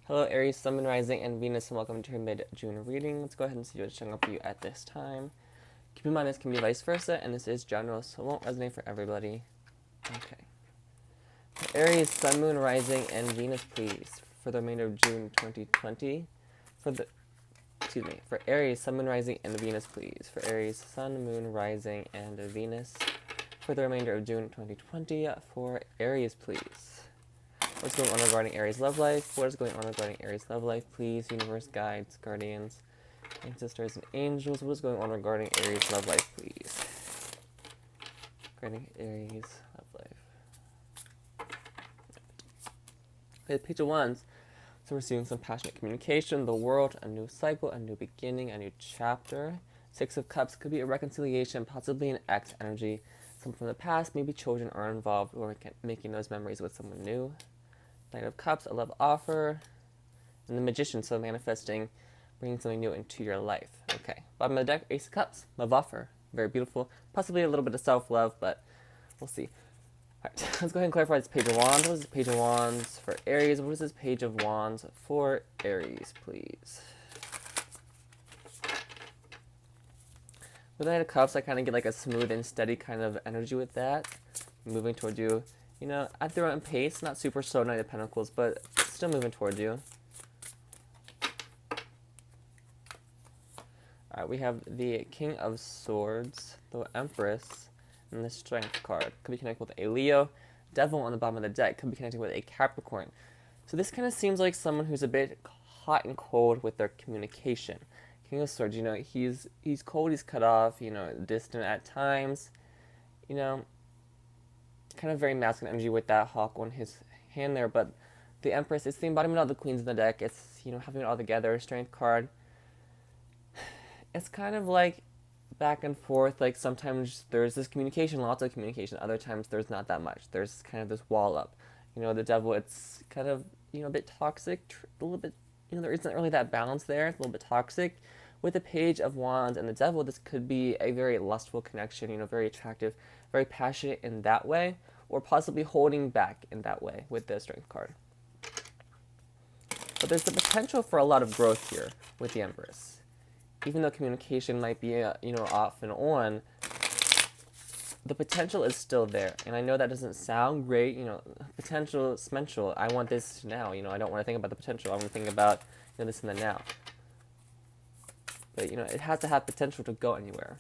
Hello Aries, Sun, Moon, Rising, and Venus, and welcome to your mid-June reading. Let's go ahead and see what's showing up for you at this time. Keep in mind this can be vice versa, and this is general, so it won't resonate for everybody. Okay. For Aries, Sun, Moon, Rising, and Venus, please, for the remainder of June 2020. For Aries, Sun, Moon, Rising, and Venus, please. For Aries, Sun, Moon, Rising, and Venus, for the remainder of June 2020. For Aries, please. What's going on regarding Aries love life? What is going on regarding Aries love life, please? Universe, guides, guardians, ancestors, and angels. What is going on regarding Aries love life, please? Regarding Aries love life. Okay, Page of Wands. So we're seeing some passionate communication, the world, a new cycle, a new beginning, a new chapter. Six of Cups could be a reconciliation, possibly an ex energy. Someone from the past, maybe children are involved, or making those memories with someone new. Knight of Cups, a love offer, and the Magician, so manifesting, bringing something new into your life. Okay, bottom of the deck, Ace of Cups, love offer, very beautiful, possibly a little bit of self-love, but we'll see. All right, let's go ahead and clarify this Page of Wands. What is this Page of Wands for Aries? What is this Page of Wands for Aries, please? With the Knight of Cups, I kind of get like a smooth and steady kind of energy with that, moving towards you. You know, at their own pace, not super slow, Knight of Pentacles, but still moving towards you. Alright, we have the King of Swords, the Empress, and the Strength card. Could be connected with a Leo. Devil on the bottom of the deck could be connected with a Capricorn. So this kind of seems like someone who's a bit hot and cold with their communication. King of Swords, you know, he's cold, he's cut off, you know, distant at times. You know, kind of very masculine energy with that hawk on his hand there, but the Empress, it's the embodiment of the queens in the deck. It's, you know, having it all together, Strength card. It's kind of like back and forth, like sometimes there's this communication, lots of communication, other times there's not that much. There's kind of this wall up. You know, the Devil, it's kind of, you know, a bit toxic, a little bit, you know, there isn't really that balance there. It's a little bit toxic. With the Page of Wands and the Devil, this could be a very lustful connection, you know, very attractive, very passionate in that way, or possibly holding back in that way with the Strength card. But there's the potential for a lot of growth here with the Empress. Even though communication might be, you know, off and on, the potential is still there. And I know that doesn't sound great, you know, potential, smental. I want this now, you know, I don't want to think about the potential. I want to think about, you know, this in the now. But, you know, it has to have potential to go anywhere.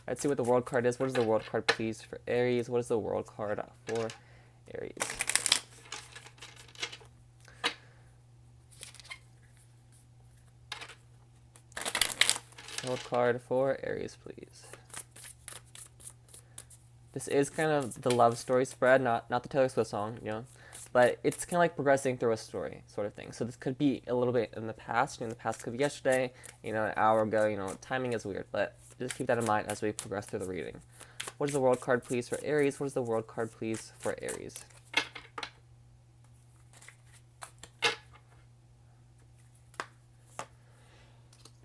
Let's see what the World card is. What is the World card, please, for Aries? What is the World card for Aries? World card for Aries, please. This is kind of the love story spread, not the Taylor Swift song, you know, but it's kind of like progressing through a story sort of thing. So this could be a little bit in the past. You know, the past could be yesterday, you know, an hour ago. You know, timing is weird, but just keep that in mind as we progress through the reading. What is the World card, please, for Aries? What is the World card, please, for Aries?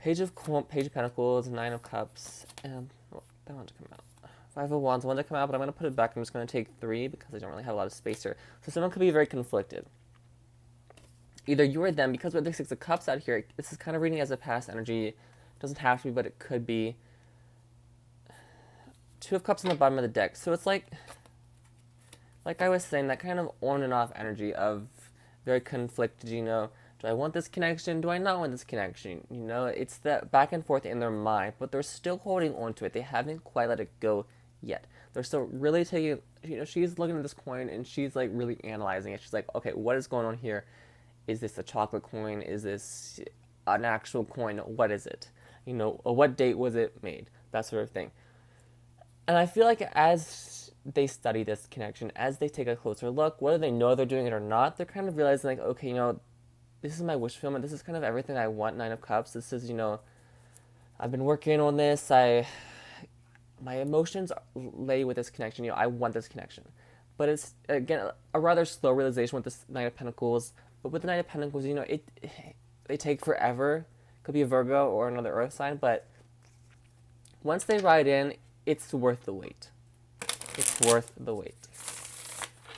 Page of Pentacles, Nine of Cups, and that one to come out. Five of Wands, one to come out, but I'm going to put it back. I'm just going to take three because I don't really have a lot of space here. So someone could be very conflicted. Either you or them, because with the Six of Cups out here, this is kind of reading as a past energy. It doesn't have to be, but it could be. Two of Cups on the bottom of the deck. So it's like I was saying, that kind of on and off energy of very conflicted, you know. Do I want this connection? Do I not want this connection? You know, it's that back and forth in their mind, but they're still holding on to it. They haven't quite let it go yet. They're still really taking, you know, she's looking at this coin and she's like really analyzing it. She's like, okay, what is going on here? Is this a chocolate coin? Is this an actual coin? What is it? You know, what date was it made? That sort of thing. And I feel like as they study this connection, as they take a closer look, whether they know they're doing it or not, they're kind of realizing like, okay, you know, this is my wish fulfillment. This is kind of everything I want, Nine of Cups. This is, you know, I've been working on this. My emotions lay with this connection. You know, I want this connection. But it's, again, a rather slow realization with this Knight of Pentacles. But with the Knight of Pentacles, you know, they take forever. Could be a Virgo or another Earth sign. But once they ride in, it's worth the wait. It's worth the wait.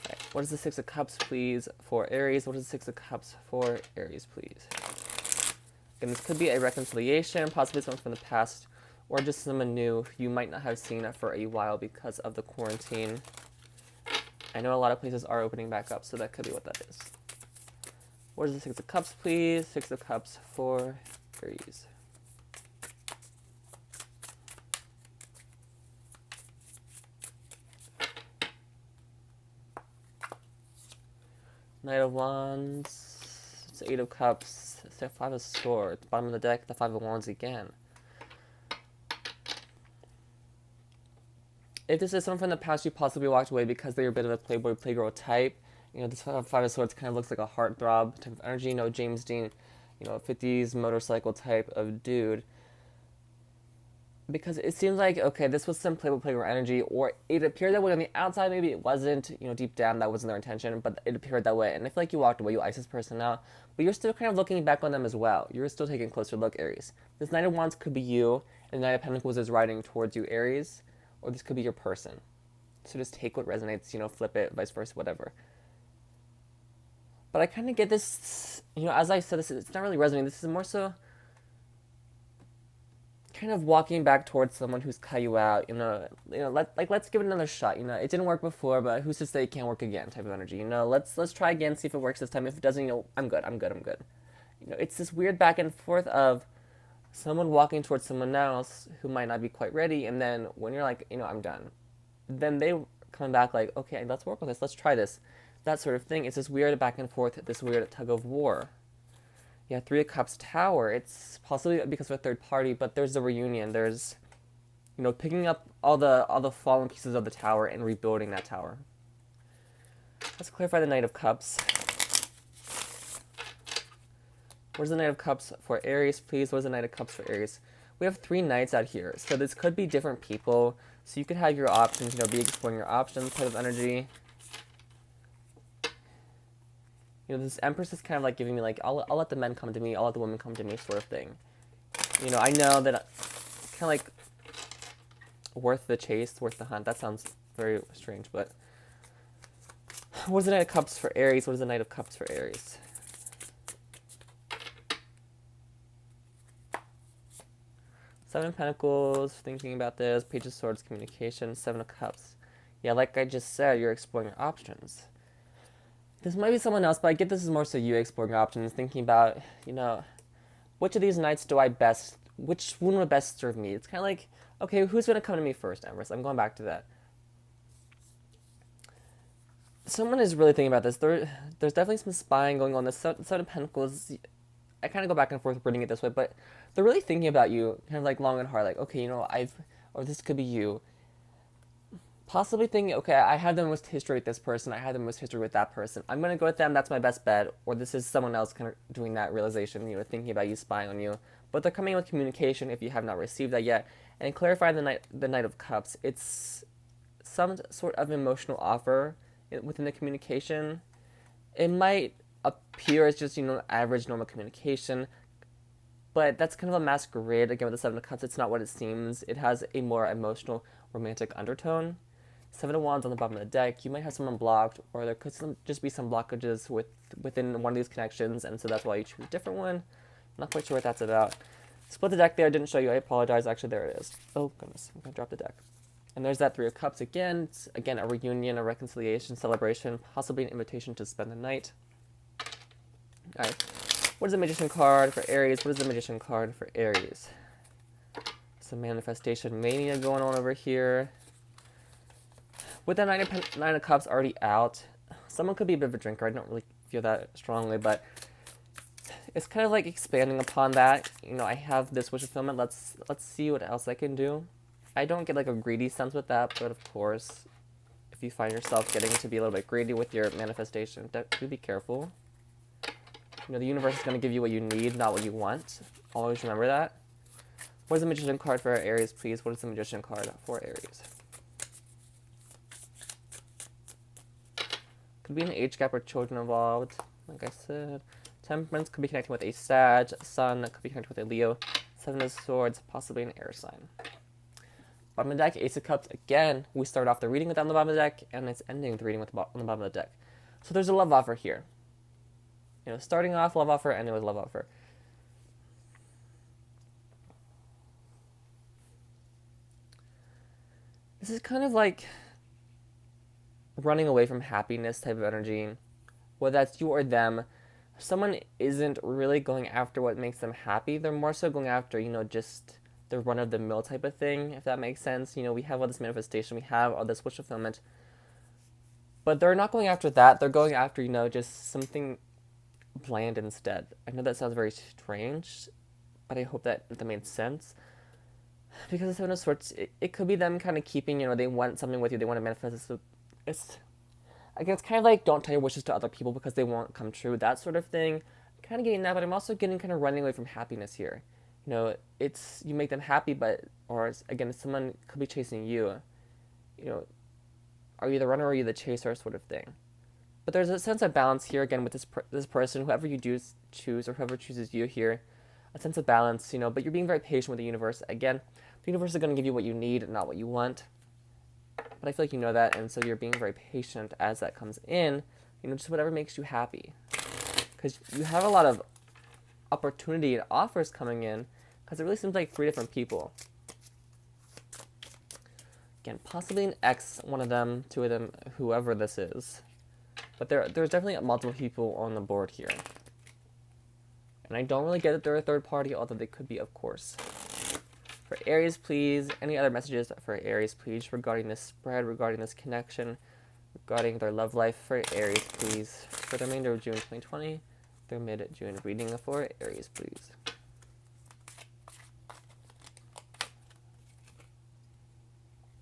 Okay. What is the Six of Cups, please, for Aries? What is the Six of Cups for Aries, please? Again, this could be a reconciliation, possibly someone from the past, or just someone new you might not have seen for a while because of the quarantine. I know a lot of places are opening back up, so that could be what that is. What is the Six of Cups, please? Six of Cups for Aries. Knight of Wands. It's Eight of Cups. It's the Five of Swords. Bottom of the deck, the Five of Wands again. If this is someone from the past, you possibly walked away because they're a bit of a playboy, playgirl type. You know, this Five of Swords kind of looks like a heartthrob type of energy. You know, James Dean, you know, 50s motorcycle type of dude. Because it seems like, okay, this was some playboy, playgirl energy, or it appeared that way on the outside. Maybe it wasn't, you know, deep down that wasn't their intention, but it appeared that way. And I feel like you walked away, you iced this person out, but you're still kind of looking back on them as well. You're still taking a closer look, Aries. This Knight of Wands could be you, and the Knight of Pentacles is riding towards you, Aries, or this could be your person. So just take what resonates, you know, flip it, vice versa, whatever. But I kind of get this, you know, as I said, it's not really resonating. This is more so kind of walking back towards someone who's cut you out, let's give it another shot. You know, it didn't work before, but who's to say it can't work again? Type of energy. You know, let's try again, see if it works this time. If it doesn't, you know, I'm good. You know, it's this weird back and forth of someone walking towards someone else who might not be quite ready, and then when you're like, you know, I'm done, then they come back like, okay, let's work on this. Let's try this. That sort of thing. It's this weird back and forth, this weird tug of war. Yeah, Three of Cups Tower. It's possibly because of a third party, but there's the reunion. There's, you know, picking up all the fallen pieces of the tower and rebuilding that tower. Let's clarify the Knight of Cups. Where's the Knight of Cups for Aries, please? Where's the Knight of Cups for Aries? We have three knights out here, so this could be different people. So you could have your options, you know, be exploring your options type of energy. You know, this Empress is kind of like giving me like, I'll let the men come to me, I'll let the women come to me sort of thing. You know, I know that kind of like worth the chase, worth the hunt. That sounds very strange, but what is the Knight of Cups for Aries? What is the Knight of Cups for Aries? Seven of Pentacles, thinking about this. Page of Swords, communication. Seven of Cups. Yeah, like I just said, you're exploring your options. This might be someone else, but I get this is more so you exploring options, thinking about, you know, which of these knights which one would best serve me? It's kind of like, okay, who's going to come to me first, Empress? I'm going back to that. Someone is really thinking about this. There's definitely some spying going on. The Seven of Pentacles, I kind of go back and forth reading it this way, but they're really thinking about you, kind of like long and hard, like, okay, you know, or this could be you. Possibly thinking, okay, I have the most history with this person, I have the most history with that person. I'm going to go with them, that's my best bet. Or this is someone else kind of doing that realization, you know, thinking about you, spying on you. But they're coming with communication if you have not received that yet. And clarify the Knight of Cups. It's some sort of emotional offer within the communication. It might appear as just, you know, average normal communication. But that's kind of a masquerade, again, with the Seven of Cups. It's not what it seems. It has a more emotional, romantic undertone. Seven of Wands on the bottom of the deck. You might have someone blocked, or there could just be some blockages within one of these connections, and so that's why you choose a different one. Not quite sure what that's about. Split the deck there. Didn't show you. I apologize. Actually, there it is. Oh, goodness. I'm going to drop the deck. And there's that Three of Cups again. It's, again, a reunion, a reconciliation, celebration, possibly an invitation to spend the night. All right. What is the Magician card for Aries? What is the Magician card for Aries? Some manifestation mania going on over here. With the Nine of Cups already out, someone could be a bit of a drinker. I don't really feel that strongly, but it's kind of like expanding upon that. You know, I have this wish fulfillment. Let's see what else I can do. I don't get like a greedy sense with that, but of course, if you find yourself getting to be a little bit greedy with your manifestation, do be careful. You know, the universe is going to give you what you need, not what you want. Always remember that. What is the Magician card for Aries, please? What is the Magician card for Aries? Could be an age gap or children involved. Like I said, Temperance could be connecting with a Sag. Sun could be connected with a Leo. Seven of Swords, possibly an air sign. Bottom of the deck, Ace of Cups. Again, we start off the reading with on the bottom of the deck, and it's ending the reading with on the bottom of the deck. So there's a love offer here. You know, starting off love offer, ending with love offer. This is kind of like running away from happiness type of energy. Whether that's you or them, someone isn't really going after what makes them happy. They're more so going after, you know, just the run-of-the-mill type of thing, if that makes sense. You know, we have all this manifestation, we have all this wish fulfillment. But they're not going after that. They're going after, you know, just something bland instead. I know that sounds very strange, but I hope that made sense. Because the Seven of Swords, it could be them kind of keeping, you know, they want something with you, they want to manifest this. Again, it's kind of like don't tell your wishes to other people because they won't come true, that sort of thing. I'm kind of getting that, but I'm also getting kind of running away from happiness here. You know, it's, you make them happy, but, or again, someone could be chasing you. You know, are you the runner or are you the chaser sort of thing. But there's a sense of balance here, again, with this person, whoever you do choose, or whoever chooses you here. A sense of balance, you know, but you're being very patient with the universe. Again, the universe is going to give you what you need, not what you want. But I feel like you know that, and so you're being very patient as that comes in. You know, just whatever makes you happy. Because you have a lot of opportunity and offers coming in, because it really seems like 3 different people. Again, possibly an ex, one of them, 2 of them, whoever this is. But there's definitely multiple people on the board here. And I don't really get that they're a third party, although they could be, of course. For Aries, please, any other messages for Aries, please, regarding this spread, regarding this connection, regarding their love life for Aries, please. For the remainder of June 2020, their mid-June reading for Aries, please.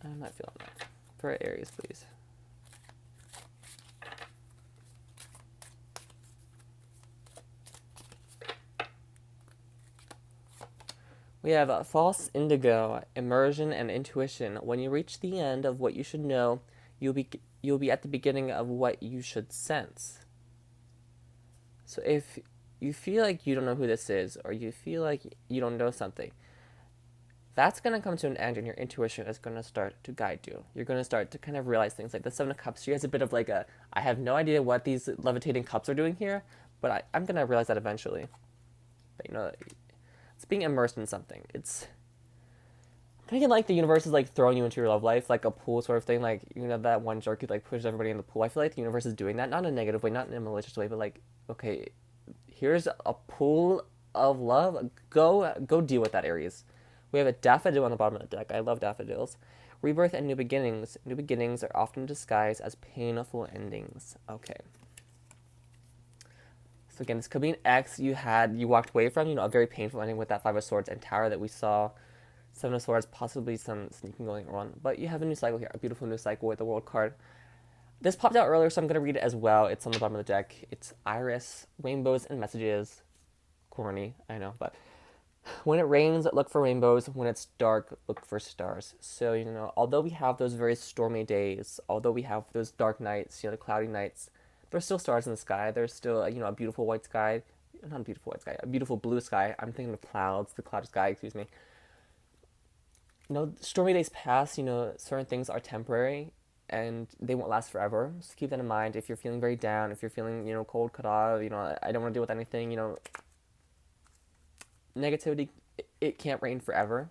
I'm not feeling that. For Aries, please. We have false indigo, immersion, and intuition. When you reach the end of what you should know, you'll be at the beginning of what you should sense. So if you feel like you don't know who this is, or you feel like you don't know something, that's going to come to an end, and your intuition is going to start to guide you. You're going to start to kind of realize things. Like the Seven of Cups, she has a bit of like a, I have no idea what these levitating cups are doing here, but I'm going to realize that eventually. But you know, it's being immersed in something. It's kind of like the universe is like throwing you into your love life, like a pool sort of thing. Like, you know, that one jerk who like pushes everybody in the pool. I feel like the universe is doing that, not in a negative way, not in a malicious way, but like, okay, here's a pool of love. Go deal with that, Aries. We have a daffodil on the bottom of the deck. I love daffodils. Rebirth and new beginnings. New beginnings are often disguised as painful endings. Okay. So again, this could be an ex you walked away from, you know, a very painful ending with that 5 of Swords and Tower that we saw. 7 of Swords, possibly some sneaking going on. But you have a new cycle here, a beautiful new cycle with the World card. This popped out earlier, so I'm going to read it as well. It's on the bottom of the deck. It's Iris, rainbows and messages. Corny, I know, but when it rains, look for rainbows. When it's dark, look for stars. So, you know, although we have those very stormy days, although we have those dark nights, you know, the cloudy nights, there's still stars in the sky. There's still, you know, a beautiful white sky. Not a beautiful white sky, a beautiful blue sky. I'm thinking of clouds, the cloudy sky, excuse me. You know, stormy days pass, you know, certain things are temporary and they won't last forever. So keep that in mind. If you're feeling very down, if you're feeling, you know, cold, cut off, you know, I don't want to deal with anything, you know, negativity, it can't reign forever.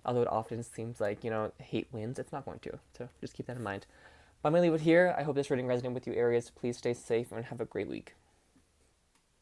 Although it often seems like, you know, hate wins, it's not going to. So just keep that in mind. But I'm going to leave it here. I hope this reading resonated with you, Aries. Please stay safe and have a great week.